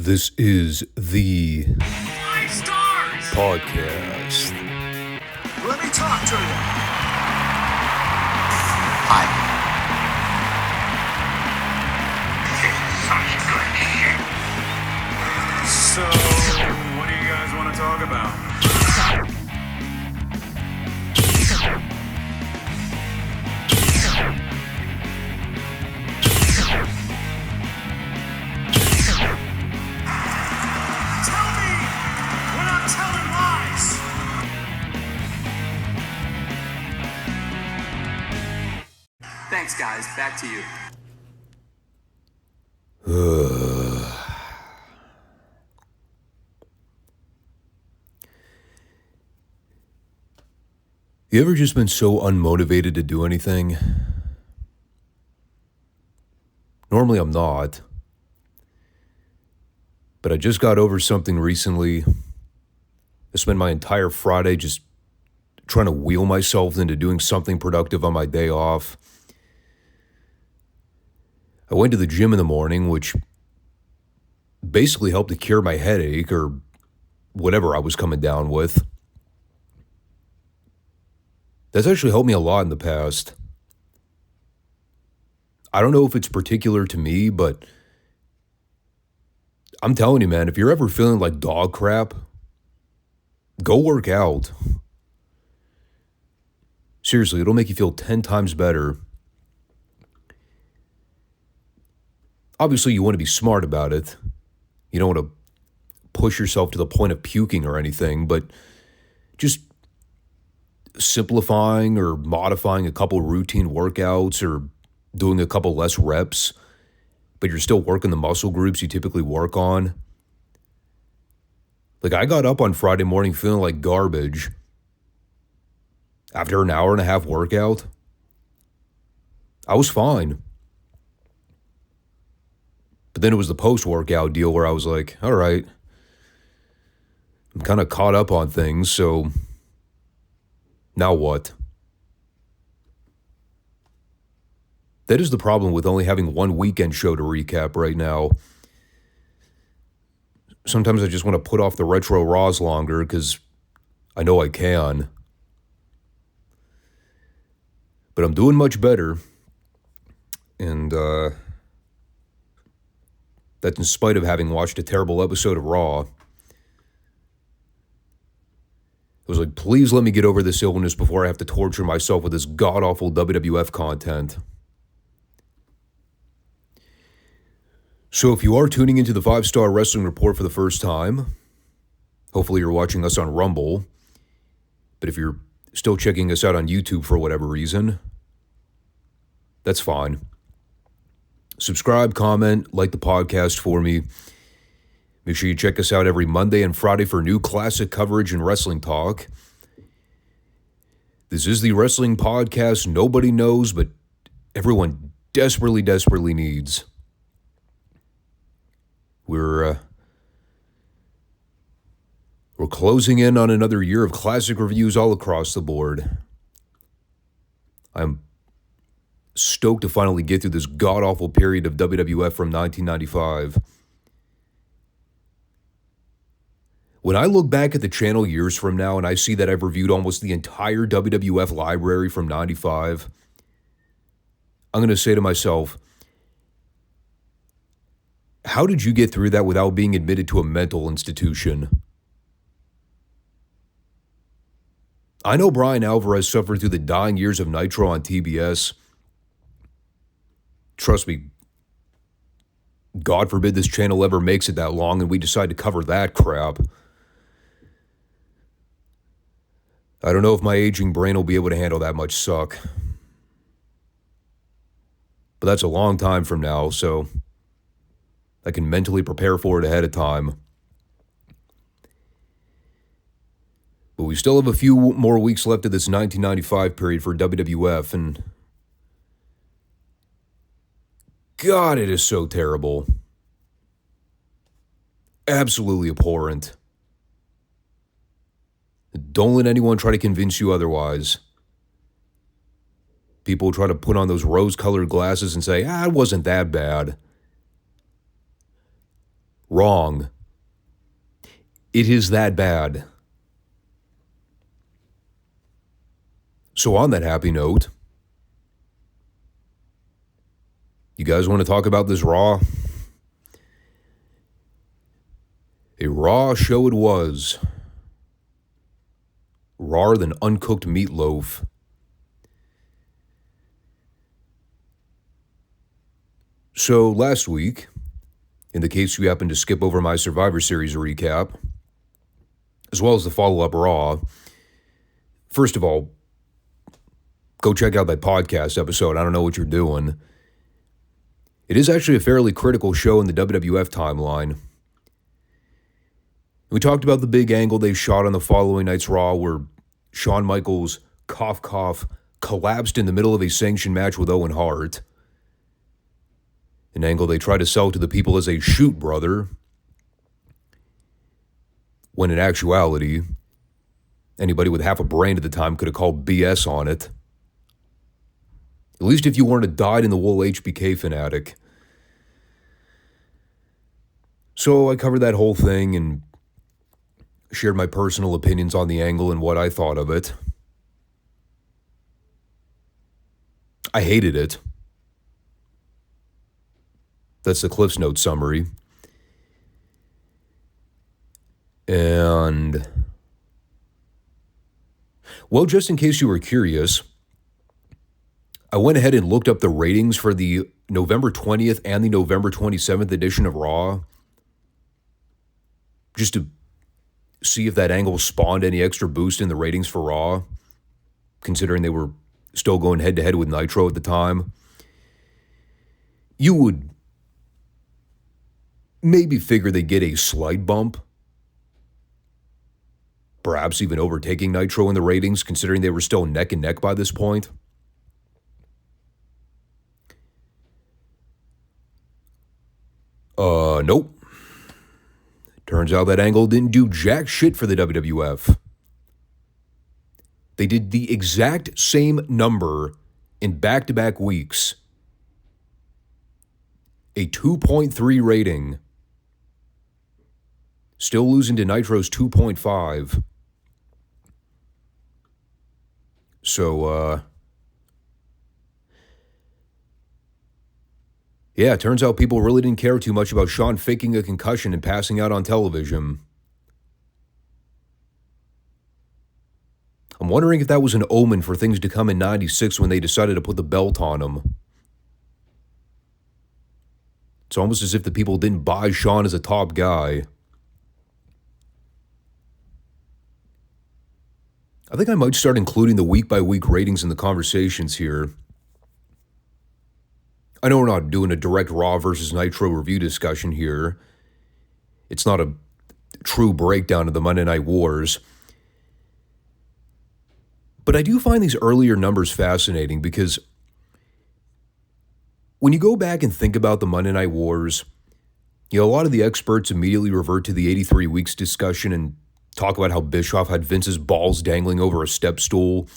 This is the Five Stars podcast. Let me talk to you. Hi. So, what do you guys want to talk about? Tell me when I'm telling lies. Thanks, guys. Back to you. You ever just been so unmotivated to do anything? Normally I'm not. But I just got over something recently. I spent my entire Friday just trying to wheel myself into doing something productive on my day off. I went to the gym in the morning, which basically helped to cure my headache or whatever I was coming down with. That's actually helped me a lot in the past. I don't know if it's particular to me, but I'm telling you, man, if you're ever feeling like dog crap, go work out. Seriously, it'll make you feel 10 times better. Obviously, you want to be smart about it. You don't want to push yourself to the point of puking or anything, but just simplifying or modifying a couple routine workouts or doing a couple less reps, but you're still working the muscle groups you typically work on. Like, I got up on Friday morning feeling like garbage after an hour and a half workout. I was fine. But then it was the post-workout deal where I was like, all right, I'm kind of caught up on things, so now what? That is the problem with only having one weekend show to recap right now. Sometimes I just want to put off the retro Raws longer because I know I can. But I'm doing much better. And that's in spite of having watched a terrible episode of Raw. I was like, please let me get over this illness before I have to torture myself with this god-awful WWF content. So if you are tuning into the Five Starr Wrestling Report for the first time, hopefully you're watching us on Rumble. But if you're still checking us out on YouTube for whatever reason, that's fine. Subscribe, comment, like the podcast for me. Make sure you check us out every Monday and Friday for new classic coverage and wrestling talk. This is the wrestling podcast nobody knows, but everyone desperately, desperately needs. We're closing in on another year of classic reviews all across the board. I'm stoked to finally get through this god-awful period of WWF from 1995. When I look back at the channel years from now and I see that I've reviewed almost the entire WWF library from 95, I'm going to say to myself, how did you get through that without being admitted to a mental institution? I know Brian Alvarez suffered through the dying years of Nitro on TBS. Trust me, God forbid this channel ever makes it that long and we decide to cover that crap. I don't know if my aging brain will be able to handle that much suck. But that's a long time from now, so I can mentally prepare for it ahead of time. But we still have a few more weeks left of this 1995 period for WWF, and God, it is so terrible. Absolutely abhorrent. Don't let anyone try to convince you otherwise. People try to put on those rose-colored glasses and say, it wasn't that bad. Wrong. It is that bad. So on that happy note, you guys want to talk about this Raw? A Raw show it was. Rawer than uncooked meatloaf. So last week, in the case you happen to skip over my Survivor Series recap, as well as the follow-up Raw, first of all, go check out that podcast episode. I don't know what you're doing. It is actually a fairly critical show in the WWF timeline. We talked about the big angle they shot on the following night's Raw where Shawn Michaels, cough, cough, collapsed in the middle of a sanctioned match with Owen Hart. An angle they tried to sell to the people as a shoot brother, when in actuality, anybody with half a brain at the time could have called BS on it. At least if you weren't a dyed-in-the-wool HBK fanatic. So I covered that whole thing and shared my personal opinions on the angle and what I thought of it. I hated it. That's the Cliff's Notes summary. And, well, just in case you were curious, I went ahead and looked up the ratings for the November 20th and the November 27th edition of Raw, just to see if that angle spawned any extra boost in the ratings for Raw, considering they were still going head-to-head with Nitro at the time. You would maybe figure they'd get a slight bump, perhaps even overtaking Nitro in the ratings, considering they were still neck and neck by this point. Nope. Turns out that angle didn't do jack shit for the WWF. They did the exact same number in back-to-back weeks. A 2.3 rating. Still losing to Nitro's 2.5. So, yeah, it turns out people really didn't care too much about Shawn faking a concussion and passing out on television. I'm wondering if that was an omen for things to come in '96 when they decided to put the belt on him. It's almost as if the people didn't buy Shawn as a top guy. I think I might start including the week-by-week ratings in the conversations here. I know we're not doing a direct Raw versus Nitro review discussion here. It's not a true breakdown of the Monday Night Wars. But I do find these earlier numbers fascinating because when you go back and think about the Monday Night Wars, a lot of the experts immediately revert to the 83 weeks discussion and talk about how Bischoff had Vince's balls dangling over a step stool.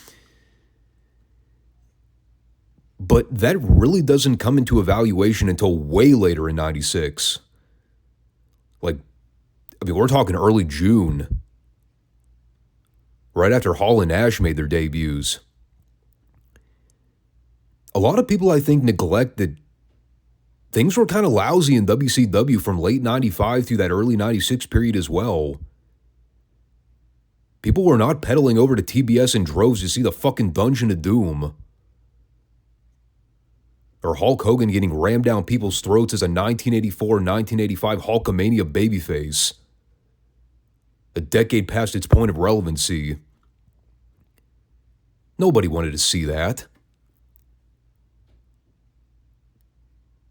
But that really doesn't come into evaluation until way later in '96. We're talking early June. Right after Hall and Nash made their debuts. A lot of people, I think, neglect that things were kind of lousy in WCW from late 95 through that early 96 period as well. People were not pedaling over to TBS in droves to see the fucking Dungeon of Doom. Or Hulk Hogan getting rammed down people's throats as a 1984-1985 Hulkamania babyface. A decade past its point of relevancy. Nobody wanted to see that.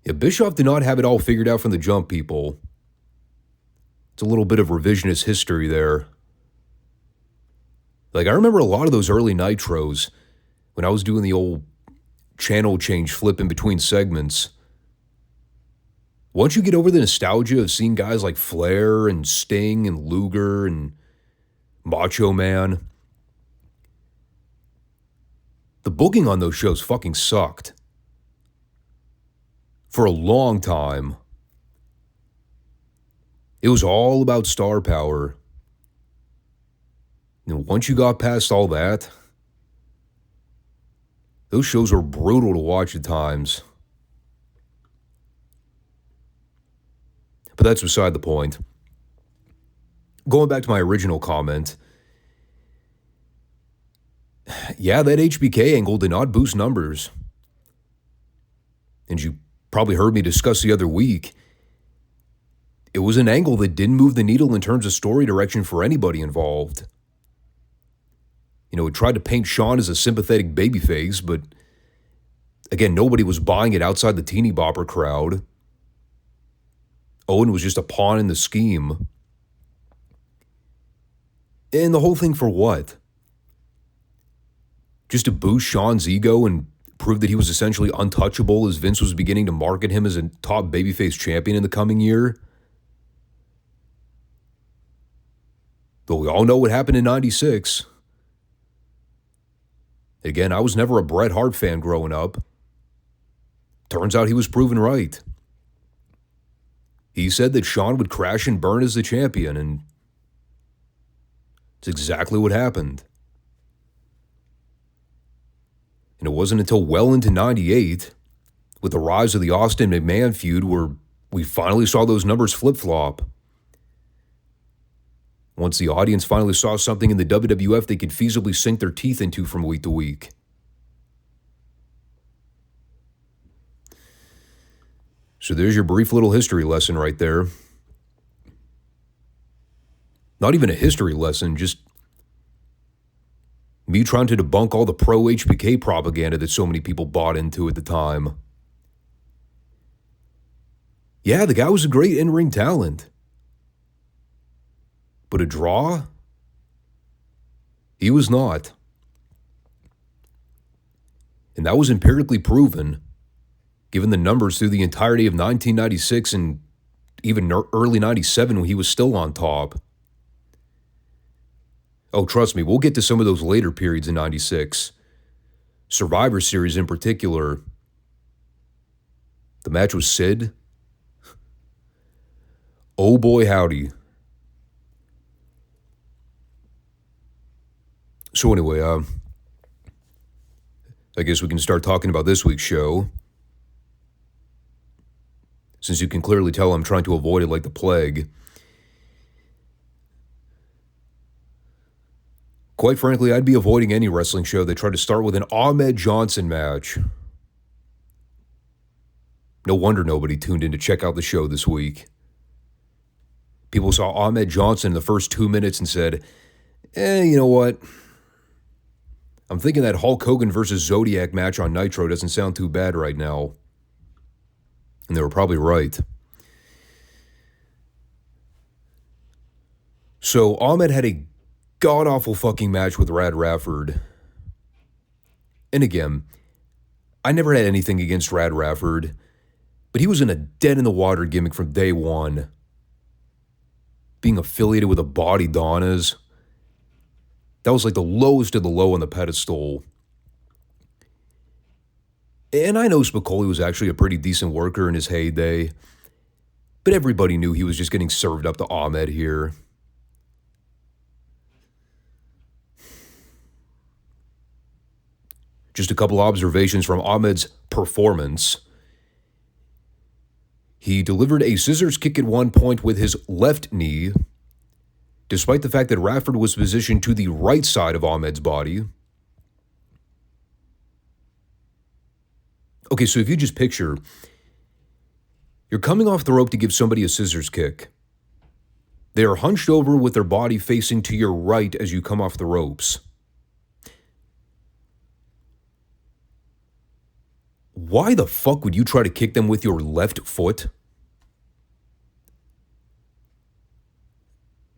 Yeah, Bischoff did not have it all figured out from the jump, people. It's a little bit of revisionist history there. I remember a lot of those early Nitros when I was doing the old channel change flip in between segments. Once you get over the nostalgia of seeing guys like Flair and Sting and Luger and Macho Man, the booking on those shows fucking sucked. For a long time. It was all about star power. And once you got past all that, those shows were brutal to watch at times. But that's beside the point. Going back to my original comment, yeah, that HBK angle did not boost numbers. And you probably heard me discuss the other week, it was an angle that didn't move the needle in terms of story direction for anybody involved. You know, it tried to paint Shawn as a sympathetic babyface, but again, nobody was buying it outside the teeny bopper crowd. Owen was just a pawn in the scheme. And the whole thing for what? Just to boost Shawn's ego and prove that he was essentially untouchable as Vince was beginning to market him as a top babyface champion in the coming year? Though we all know what happened in '96. Again, I was never a Bret Hart fan growing up. Turns out he was proven right. He said that Shawn would crash and burn as the champion, and it's exactly what happened. And it wasn't until well into '98, with the rise of the Austin McMahon feud, where we finally saw those numbers flip-flop. Once the audience finally saw something in the WWF they could feasibly sink their teeth into from week to week. So there's your brief little history lesson right there. Not even a history lesson, just me trying to debunk all the pro-HBK propaganda that so many people bought into at the time. Yeah, the guy was a great in-ring talent. But a draw? He was not. And that was empirically proven, given the numbers through the entirety of 1996 and even early 97 when he was still on top. Oh, trust me, we'll get to some of those later periods in '96. Survivor Series in particular. The match was Sid. Oh boy, howdy. So anyway, I guess we can start talking about this week's show. Since you can clearly tell I'm trying to avoid it like the plague. Quite frankly, I'd be avoiding any wrestling show that tried to start with an Ahmed Johnson match. No wonder nobody tuned in to check out the show this week. People saw Ahmed Johnson in the first 2 minutes and said, you know what? I'm thinking that Hulk Hogan versus Zodiac match on Nitro doesn't sound too bad right now. And they were probably right. So Ahmed had a god-awful fucking match with Rad Rafford. And again, I never had anything against Rad Rafford, but he was in a dead-in-the-water gimmick from day one. Being affiliated with a Body Donnas, that was like the lowest of the low on the pedestal. And I know Spicoli was actually a pretty decent worker in his heyday, but everybody knew he was just getting served up to Ahmed here. Just a couple observations from Ahmed's performance. He delivered a scissors kick at one point with his left knee, despite the fact that Rafford was positioned to the right side of Ahmed's body. Okay, so if you just picture, you're coming off the rope to give somebody a scissors kick. They are hunched over with their body facing to your right as you come off the ropes. Why the fuck would you try to kick them with your left foot?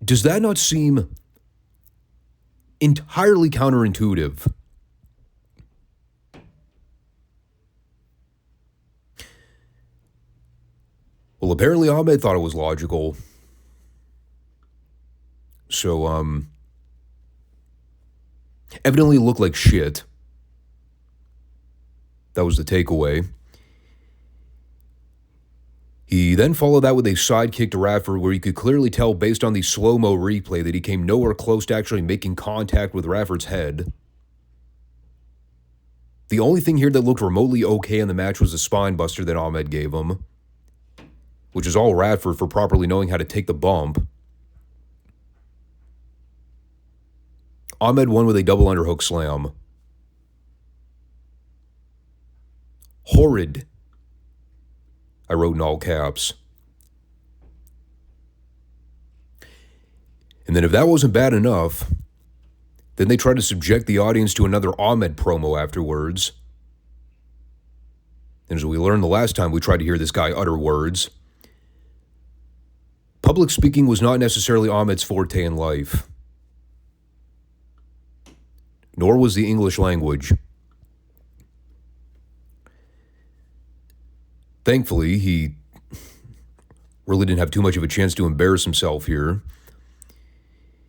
Does that not seem entirely counterintuitive? Well, apparently Ahmed thought it was logical. So, evidently it looked like shit. That was the takeaway. He then followed that with a sidekick to Radford where you could clearly tell based on the slow-mo replay that he came nowhere close to actually making contact with Radford's head. The only thing here that looked remotely okay in the match was the spine buster that Ahmed gave him, which is all Radford for properly knowing how to take the bump. Ahmed won with a double underhook slam. Horrid, I wrote in all caps. And then if that wasn't bad enough, then they tried to subject the audience to another Ahmed promo afterwards. And as we learned the last time we tried to hear this guy utter words, public speaking was not necessarily Ahmed's forte in life. Nor was the English language. Thankfully, he really didn't have too much of a chance to embarrass himself here.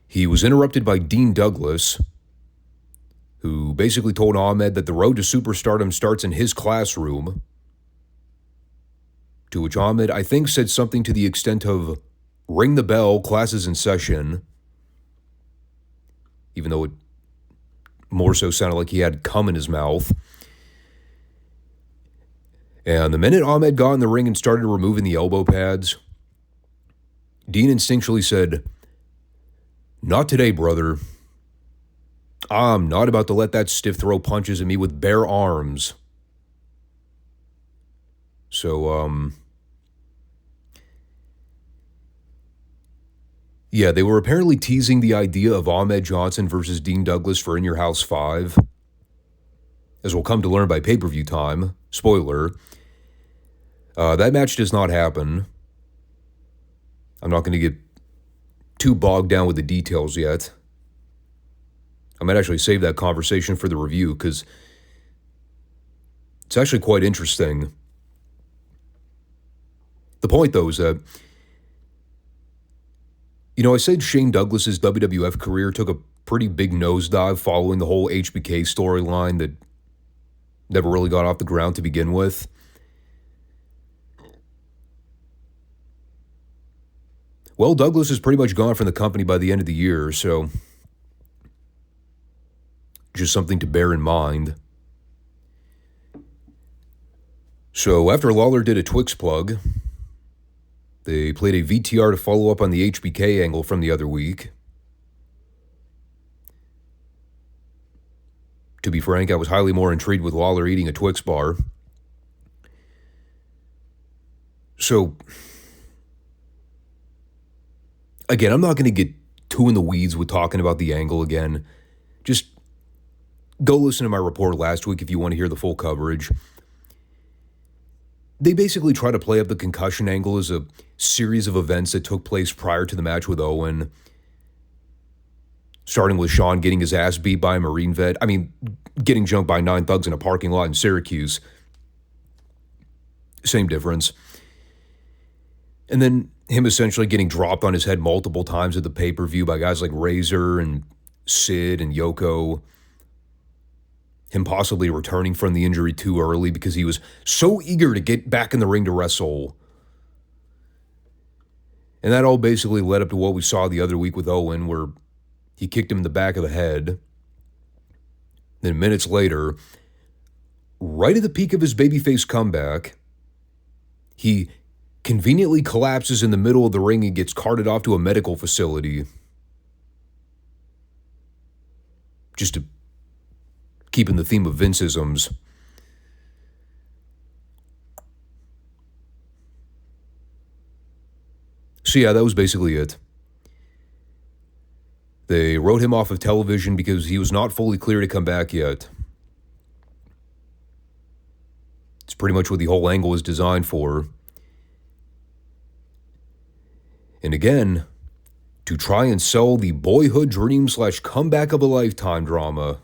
He was interrupted by Dean Douglas, who basically told Ahmed that the road to superstardom starts in his classroom, to which Ahmed, I think, said something to the extent of, "Ring the bell, class is in session," even though it more so sounded like he had cum in his mouth. And the minute Ahmed got in the ring and started removing the elbow pads, Dean instinctually said, "Not today, brother. I'm not about to let that stiff throw punches at me with bare arms." So, yeah, they were apparently teasing the idea of Ahmed Johnson versus Dean Douglas for In Your House 5. As we'll come to learn by pay-per-view time. Spoiler. That match does not happen. I'm not going to get too bogged down with the details yet. I might actually save that conversation for the review because it's actually quite interesting. The point, though, is that, I said Shane Douglas's WWF career took a pretty big nosedive following the whole HBK storyline that never really got off the ground to begin with. Well, Douglas is pretty much gone from the company by the end of the year, so just something to bear in mind. So after Lawler did a Twix plug, they played a VTR to follow up on the HBK angle from the other week. To be frank, I was highly more intrigued with Lawler eating a Twix bar. So, again, I'm not going to get too in the weeds with talking about the angle again. Just go listen to my report last week if you want to hear the full coverage. They basically try to play up the concussion angle as a series of events that took place prior to the match with Owen. Starting with Shawn getting his ass beat by a Marine vet. I mean, getting jumped by 9 thugs in a parking lot in Syracuse. Same difference. And then him essentially getting dropped on his head multiple times at the pay-per-view by guys like Razor and Sid and Yoko. Him possibly returning from the injury too early because he was so eager to get back in the ring to wrestle. And that all basically led up to what we saw the other week with Owen, where he kicked him in the back of the head. Then minutes later, right at the peak of his babyface comeback, he conveniently collapses in the middle of the ring and gets carted off to a medical facility. Just to keep in the theme of Vince-isms. So yeah, that was basically it. They wrote him off of television because he was not fully clear to come back yet. It's pretty much what the whole angle was designed for. And again, to try and sell the boyhood dream / comeback of a lifetime drama.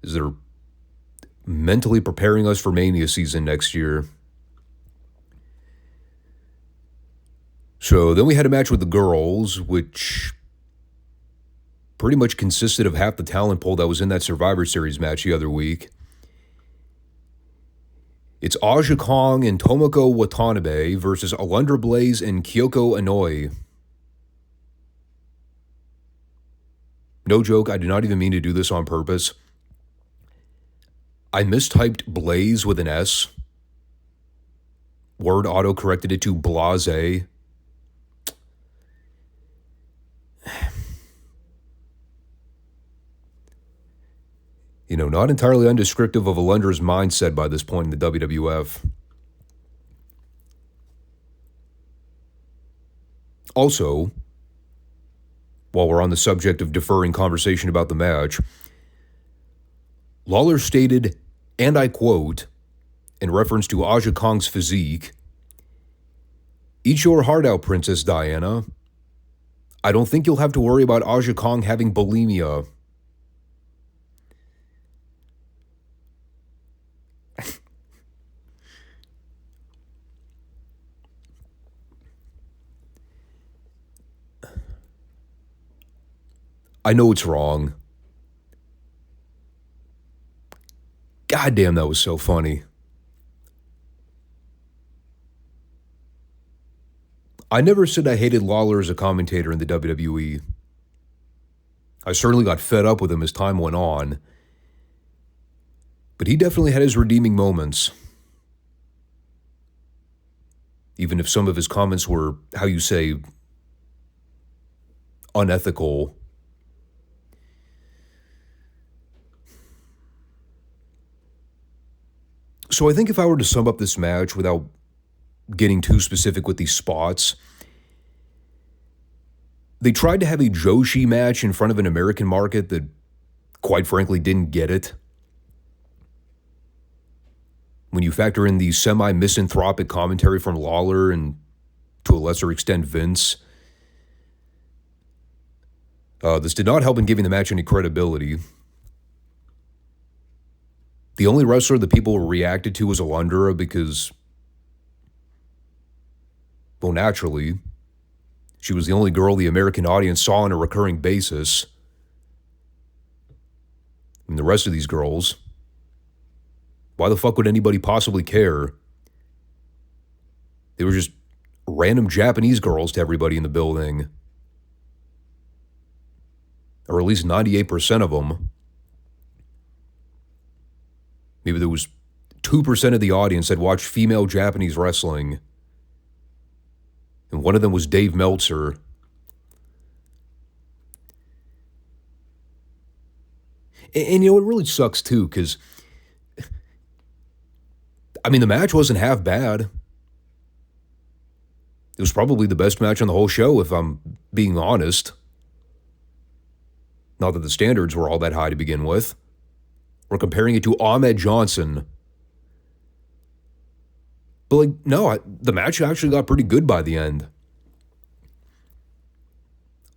As they're mentally preparing us for Mania season next year. So then we had a match with the girls, which pretty much consisted of half the talent pool that was in that Survivor Series match the other week. It's Aja Kong and Tomoko Watanabe versus Alundra Blaze and Kyoko Inoue. No joke, I did not even mean to do this on purpose. I mistyped Blaze with an S. Word auto-corrected it to Blase. You know, not entirely undescriptive of Alundra's mindset by this point in the WWF. Also, while we're on the subject of deferring conversation about the match, Lawler stated, and I quote, in reference to Aja Kong's physique, "Eat your heart out, Princess Diana. I don't think you'll have to worry about Aja Kong having bulimia." I know it's wrong. God damn, that was so funny. I never said I hated Lawler as a commentator in the WWE. I certainly got fed up with him as time went on. But he definitely had his redeeming moments. Even if some of his comments were, how you say, unethical. So I think if I were to sum up this match without getting too specific with these spots, they tried to have a Joshi match in front of an American market that, quite frankly, didn't get it. When you factor in the semi-misanthropic commentary from Lawler and, to a lesser extent, Vince, this did not help in giving the match any credibility. The only wrestler that people reacted to was Alundra because, well, naturally, she was the only girl the American audience saw on a recurring basis. And the rest of these girls, why the fuck would anybody possibly care? They were just random Japanese girls to everybody in the building. Or at least 98% of them. Maybe there was 2% of the audience that watched female Japanese wrestling. And one of them was Dave Meltzer. And you know, it really sucks too, because, I mean, the match wasn't half bad. It was probably the best match on the whole show, if I'm being honest. Not that the standards were all that high to begin with. We're comparing it to Ahmed Johnson. But, like, no, the match actually got pretty good by the end.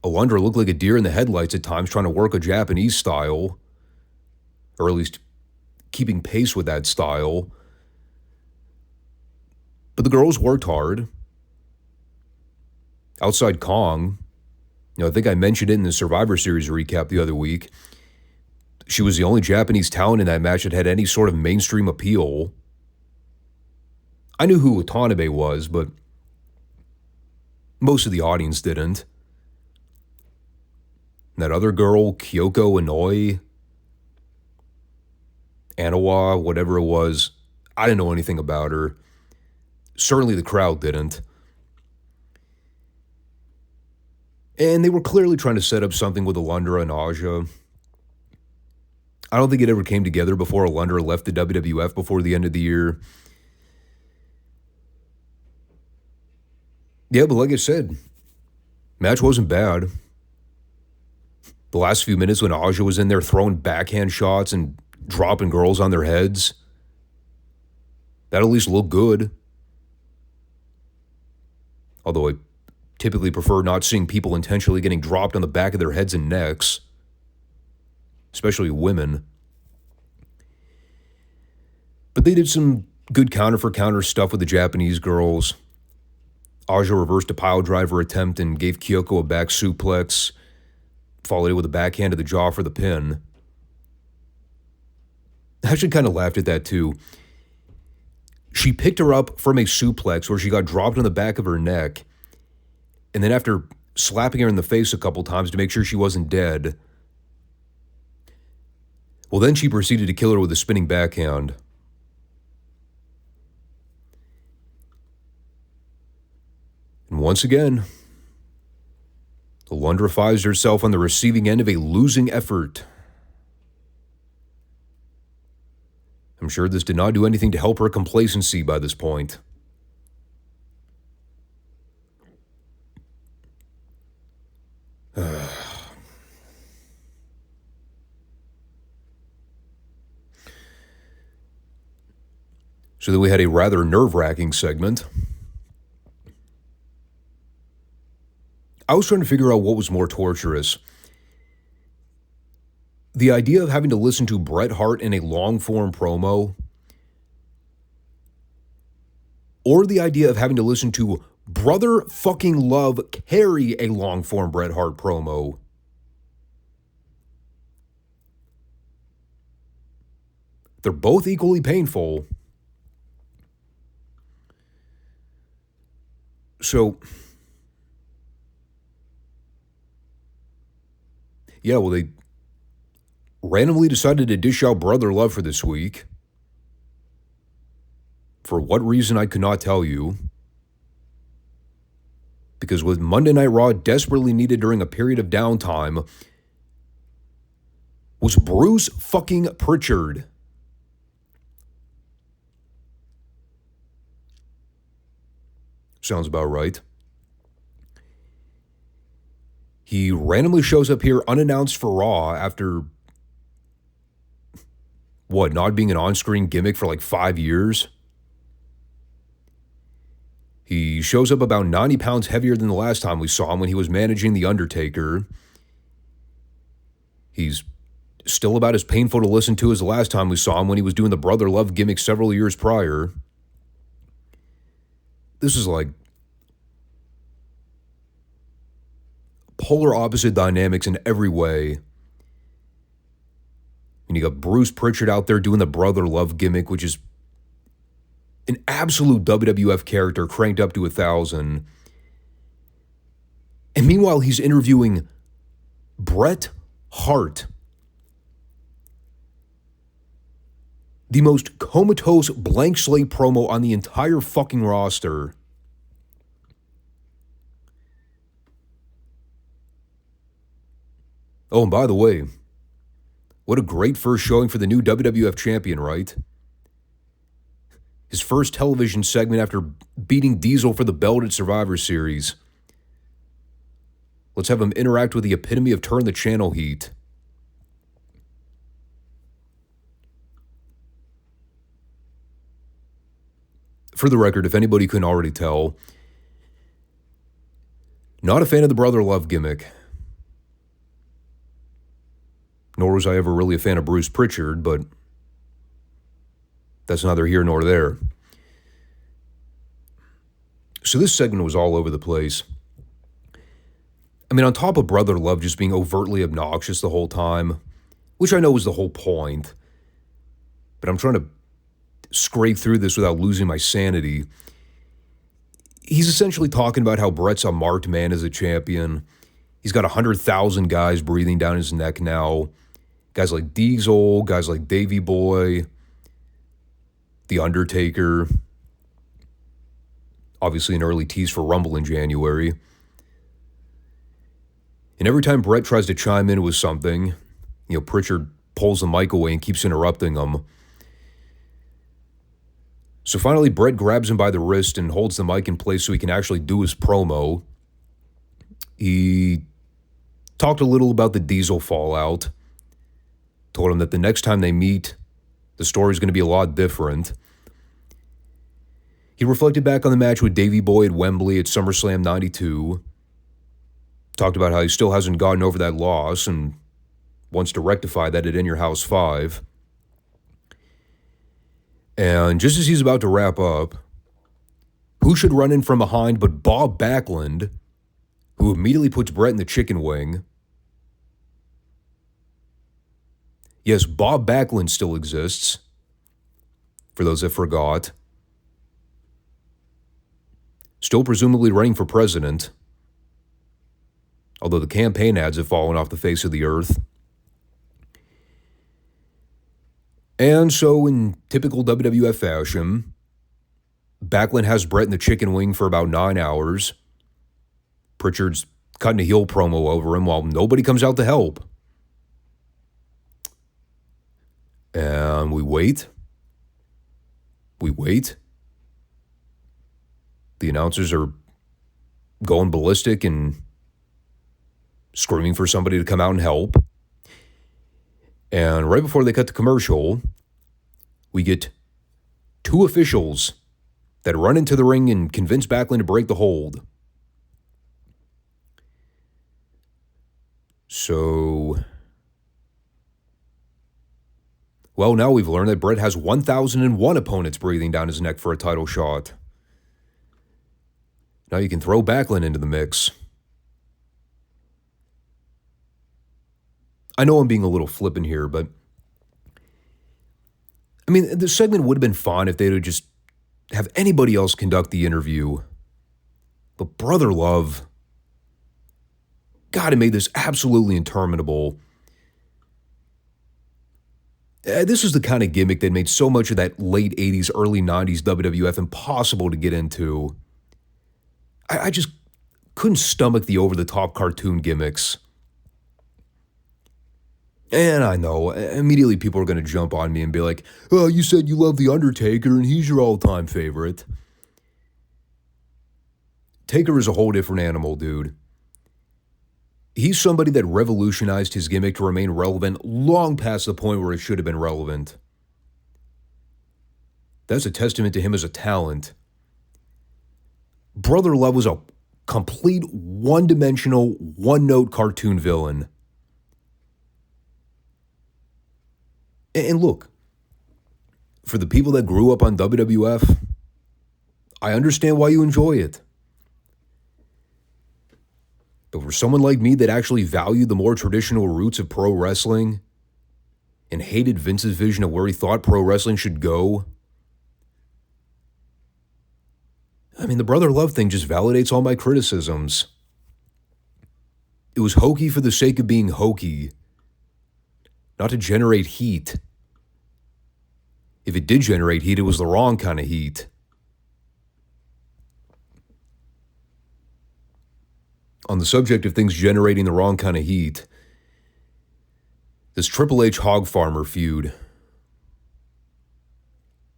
Alundra looked like a deer in the headlights at times trying to work a Japanese style. Or at least keeping pace with that style. But the girls worked hard. Outside Kong, you know, I think I mentioned it in the Survivor Series recap the other week. She was the only Japanese talent in that match that had any sort of mainstream appeal. I knew who Watanabe was, but most of the audience didn't. And that other girl, Kyoko Inoue, Anawa, whatever it was, I didn't know anything about her. Certainly the crowd didn't. And they were clearly trying to set up something with Alundra and Aja. I don't think it ever came together before Alundra left the WWF before the end of the year. Yeah, but like I said, match wasn't bad. The last few minutes when Aja was in there throwing backhand shots and dropping girls on their heads, that at least looked good. Although I typically prefer not seeing people intentionally getting dropped on the back of their heads and necks. Especially women. But they did some good counter-for-counter stuff with the Japanese girls. Aja reversed a pile driver attempt and gave Kyoko a back suplex, followed it with a backhand to the jaw for the pin. I actually kind of laughed at that too. She picked her up from a suplex where she got dropped on the back of her neck, and then after slapping her in the face a couple times to make sure she wasn't dead, well, then she proceeded to kill her with a spinning backhand. And once again, Alundra finds herself on the receiving end of a losing effort. I'm sure this did not do anything to help her complacency by this point. So then we had a rather nerve-wracking segment. I was trying to figure out what was more torturous. The idea of having to listen to Bret Hart in a long-form promo, or the idea of having to listen to Brother fucking Love carry a long-form Bret Hart promo. They're both equally painful. So, yeah, well, they randomly decided to dish out Brother Love for this week. For what reason, I could not tell you. Because what Monday Night Raw desperately needed during a period of downtime was Bruce fucking Pritchard. Sounds about right. He randomly shows up here unannounced for Raw after, not being an on-screen gimmick for like 5 years? He shows up about 90 pounds heavier than the last time we saw him when he was managing The Undertaker. He's still about as painful to listen to as the last time we saw him when he was doing the Brother Love gimmick several years prior. This is like polar opposite dynamics in every way. And you got Bruce Pritchard out there doing the Brother Love gimmick, which is an absolute WWF character cranked up to 1,000. And meanwhile, he's interviewing Bret Hart, the most comatose blank slate promo on the entire fucking roster. Oh, and by the way, what a great first showing for the new WWF champion, right? His first television segment after beating Diesel for the belt at Survivor Series. Let's have him interact with the epitome of turn the channel heat. For the record, if anybody couldn't already tell, not a fan of the Brother Love gimmick. Nor was I ever really a fan of Bruce Pritchard, but that's neither here nor there. So this segment was all over the place. I mean, on top of Brother Love just being overtly obnoxious the whole time, which I know was the whole point, but I'm trying to scrape through this without losing my sanity. He's essentially talking about how Bret's a marked man as a champion. He's got 100,000 guys breathing down his neck now. Guys like Diesel, guys like Davey Boy, The Undertaker. Obviously an early tease for Rumble in January. And every time Bret tries to chime in with something, Pritchard pulls the mic away and keeps interrupting him. So finally, Bret grabs him by the wrist and holds the mic in place so he can actually do his promo. He talked a little about the Diesel fallout. Told him that the next time they meet, the story's going to be a lot different. He reflected back on the match with Davey Boy at Wembley at SummerSlam 92. Talked about how he still hasn't gotten over that loss and wants to rectify that at In Your House 5. And just as he's about to wrap up, who should run in from behind but Bob Backlund, who immediately puts Bret in the chicken wing. Yes, Bob Backlund still exists, for those that forgot. still presumably running for president, although the campaign ads have fallen off the face of the earth. And so, in typical WWF fashion, Backlund has Bret in the chicken wing for about 9 hours. Pritchard's cutting a heel promo over him while nobody comes out to help. And we wait. We wait. The announcers are going ballistic and screaming for somebody to come out and help. And right before they cut the commercial, we get two officials that run into the ring and convince Backlund to break the hold. So, well, now we've learned that Bret has 1,001 opponents breathing down his neck for a title shot. Now you can throw Backlund into the mix. I know I'm being a little flippant here, but I mean, the segment would have been fine if they'd just have anybody else conduct the interview. But Brother Love, God, it made this absolutely interminable. This is the kind of gimmick that made so much of that late 80s, early 90s WWF impossible to get into. I just couldn't stomach the over-the-top cartoon gimmicks. And I know, immediately people are going to jump on me and be like, oh, you said you love The Undertaker and he's your all-time favorite. Taker is a whole different animal, dude. He's somebody that revolutionized his gimmick to remain relevant long past the point where it should have been relevant. That's a testament to him as a talent. Brother Love was a complete one-dimensional, one-note cartoon villain. And look, for the people that grew up on WWF, I understand why you enjoy it. But for someone like me that actually valued the more traditional roots of pro wrestling and hated Vince's vision of where he thought pro wrestling should go, I mean, the Brother Love thing just validates all my criticisms. It was hokey for the sake of being hokey, not to generate heat. If it did generate heat, it was the wrong kind of heat. On the subject of things generating the wrong kind of heat, this Triple H Hog Farmer feud.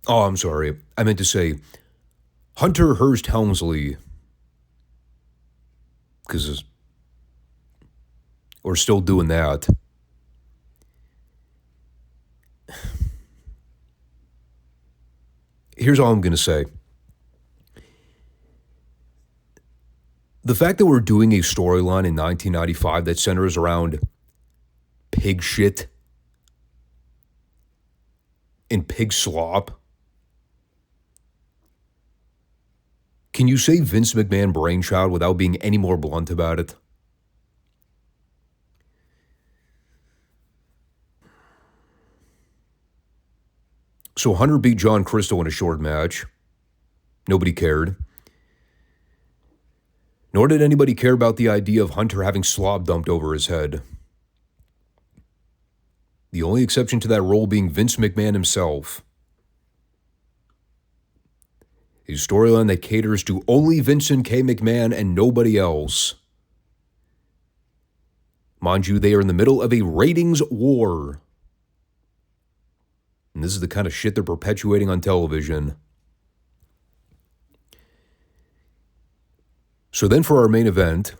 Oh, I'm sorry. I meant to say Hunter Hearst Helmsley. Because we're still doing that. Here's all I'm going to say. The fact that we're doing a storyline in 1995 that centers around pig shit and pig slop. Can you say Vince McMahon brainchild without being any more blunt about it? So Hunter beat John Crystal in a short match. Nobody cared. Nor did anybody care about the idea of Hunter having slop dumped over his head. The only exception to that rule being Vince McMahon himself. A storyline that caters to only Vincent K. McMahon and nobody else. Mind you, they are in the middle of a ratings war. And this is the kind of shit they're perpetuating on television. So then for our main event,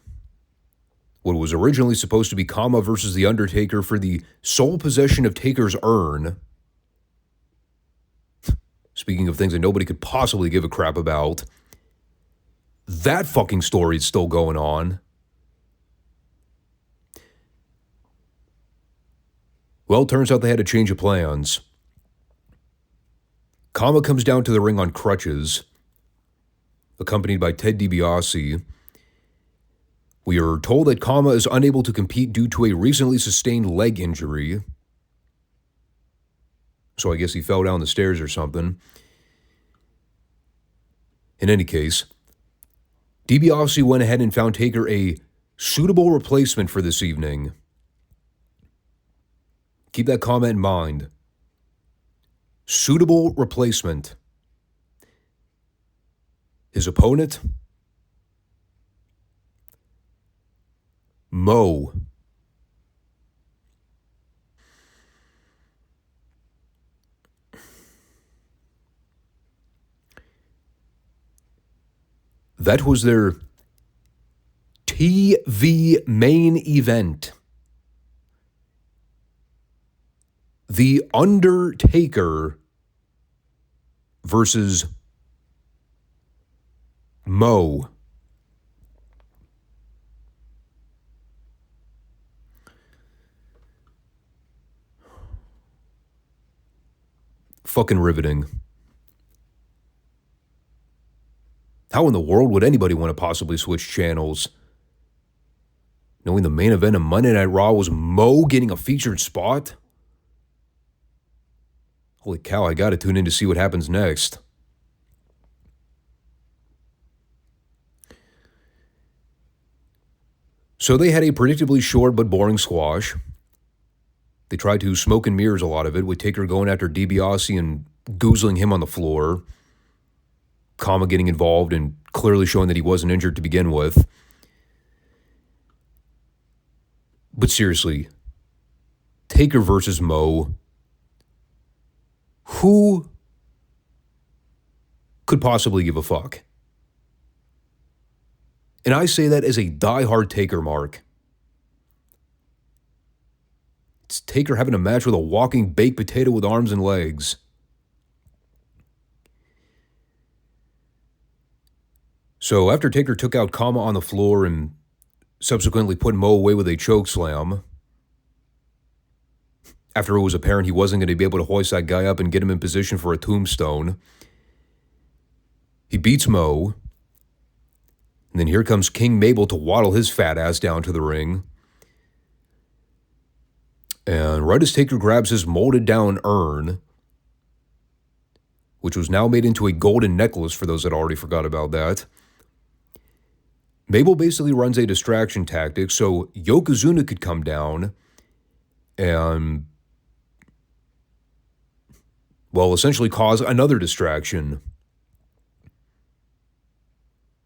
what was originally supposed to be Kama versus The Undertaker for the sole possession of Taker's urn. Speaking of things that nobody could possibly give a crap about, that fucking story is still going on. Well, it turns out they had a change of plans. Kama comes down to the ring on crutches, accompanied by Ted DiBiase. We are told that Kama is unable to compete due to a recently sustained leg injury. So I guess he fell down the stairs or something. In any case, DiBiase went ahead and found Taker a suitable replacement for this evening. Keep that comment in mind. Suitable replacement. His opponent? Mo. That was their TV main event. The Undertaker versus Mo. Fucking riveting. How in the world would anybody want to possibly switch channels? Knowing the main event of Monday Night Raw was Mo getting a featured spot? Holy cow, I gotta tune in to see what happens next. So they had a predictably short but boring squash. They tried to smoke and mirrors a lot of it, with Taker going after DiBiase and goozling him on the floor. Kama getting involved and clearly showing that he wasn't injured to begin with. But seriously, Taker versus Mo. Who could possibly give a fuck? And I say that as a diehard Taker mark. It's Taker having a match with a walking baked potato with arms and legs. So after Taker took out Kama on the floor and subsequently put Mo away with a chokeslam, after it was apparent he wasn't going to be able to hoist that guy up and get him in position for a tombstone, he beats Mo, and then here comes King Mabel to waddle his fat ass down to the ring. And right as Taker grabs his molded down urn, which was now made into a golden necklace for those that already forgot about that, Mabel basically runs a distraction tactic so Yokozuna could come down and, well, essentially cause another distraction.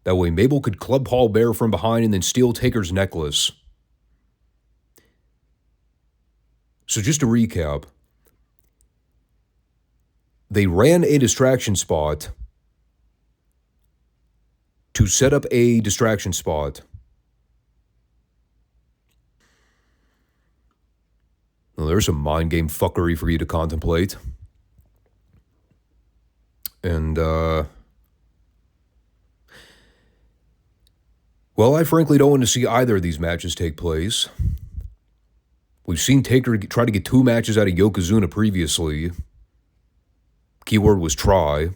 That way Mabel could club Paul Bear from behind and then steal Taker's necklace. So just to recap, they ran a distraction spot to set up a distraction spot. Well, there's some mind game fuckery for you to contemplate. And, well, I frankly don't want to see either of these matches take place. We've seen Taker try to get 2 matches out of Yokozuna previously. Keyword was try.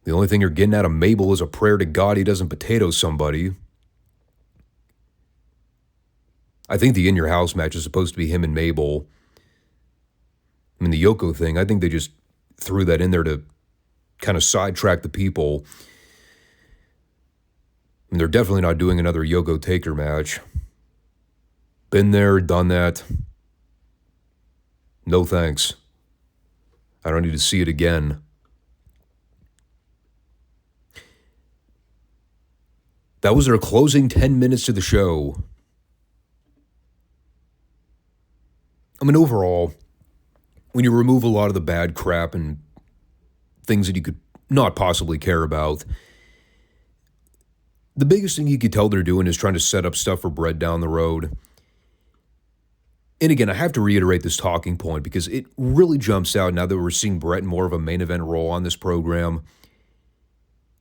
The only thing you're getting out of Mabel is a prayer to God he doesn't potato somebody. I think the In Your House match is supposed to be him and Mabel. I mean, the Yoko thing, I think they just threw that in there to kind of sidetrack the people. And they're definitely not doing another Yoko Taker match. Been there, done that. No thanks. I don't need to see it again. That was their closing 10 minutes to the show. I mean, overall, when you remove a lot of the bad crap and things that you could not possibly care about, the biggest thing you could tell they're doing is trying to set up stuff for Bret down the road. And again, I have to reiterate this talking point because it really jumps out now that we're seeing Bret in more of a main event role on this program.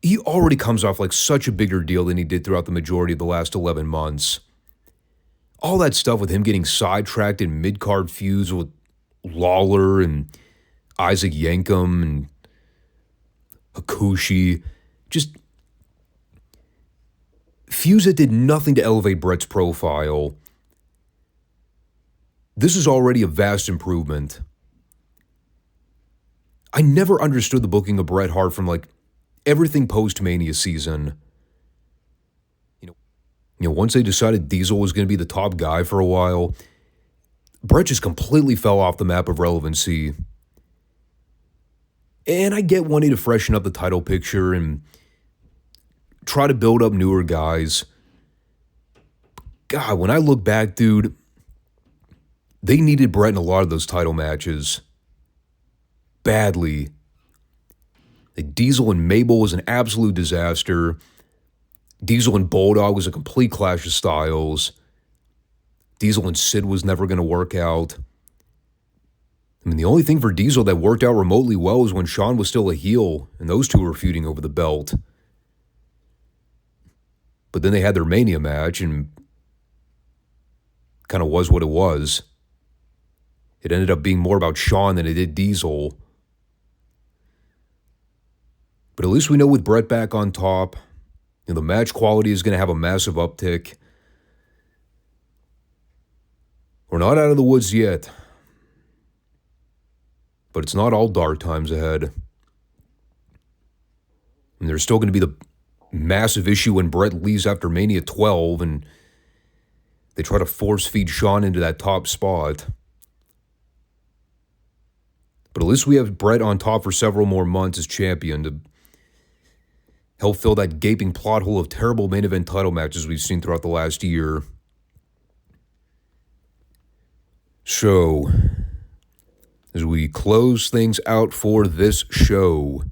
He already comes off like such a bigger deal than he did throughout the majority of the last 11 months. All that stuff with him getting sidetracked in mid-card feuds with Lawler and Isaac Yankem and Hakushi. Just feuds that did nothing to elevate Bret's profile. This is already a vast improvement. I never understood the booking of Bret Hart from like everything post-Mania season, once they decided Diesel was going to be the top guy for a while, Bret just completely fell off the map of relevancy. And I get wanting to freshen up the title picture and try to build up newer guys. God, when I look back, dude, they needed Bret in a lot of those title matches. Badly. Diesel and Mabel was an absolute disaster. Diesel and Bulldog was a complete clash of styles. Diesel and Sid was never going to work out. I mean, the only thing for Diesel that worked out remotely well was when Shawn was still a heel, and those two were feuding over the belt. But then they had their Mania match, and kind of was what it was. It ended up being more about Shawn than it did Diesel. But at least we know with Bret back on top, the match quality is going to have a massive uptick. We're not out of the woods yet, but it's not all dark times ahead. And there's still going to be the massive issue when Bret leaves after Mania 12 and they try to force feed Shawn into that top spot. But at least we have Bret on top for several more months as champion to help fill that gaping plot hole of terrible main event title matches we've seen throughout the last year. So, as we close things out for this show,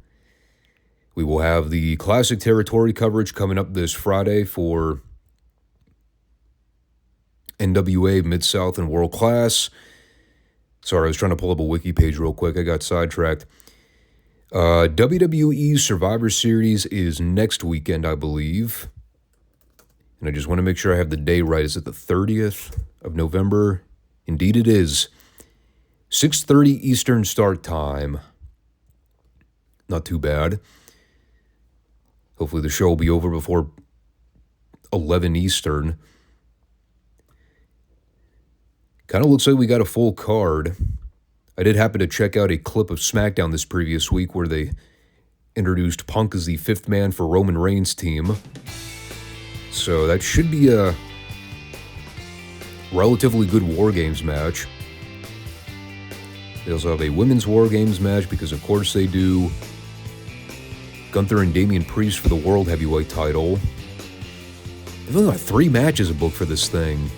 we will have the Classic Territory coverage coming up this Friday for NWA, Mid-South, and World Class. Sorry, I was trying to pull up a wiki page real quick. I got sidetracked. WWE Survivor Series is next weekend, I believe. And I just want to make sure I have the day right. Is it the 30th of November? Indeed it is. 6:30 Eastern start time. Not too bad. Hopefully the show will be over before 11 Eastern. Kind of looks like we got a full card. I did happen to check out a clip of SmackDown this previous week where they introduced Punk as the fifth man for Roman Reigns' team. So that should be a relatively good War Games match. They also have a Women's War Games match because of course they do. Gunther and Damian Priest for the World Heavyweight title. They've only got 3 matches booked for this thing.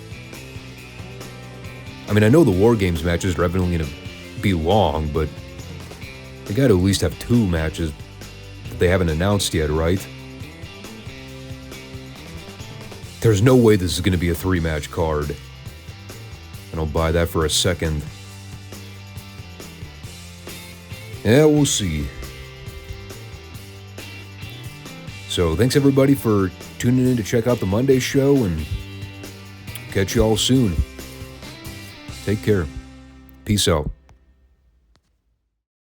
I mean, I know the War Games matches are evidently going to be long, but they got to at least have 2 matches that they haven't announced yet, right? There's no way this is going to be a 3-match card. I don't buy that for a second. Yeah, we'll see. So, thanks everybody for tuning in to check out the Monday show, and catch you all soon. Take care. Peace out.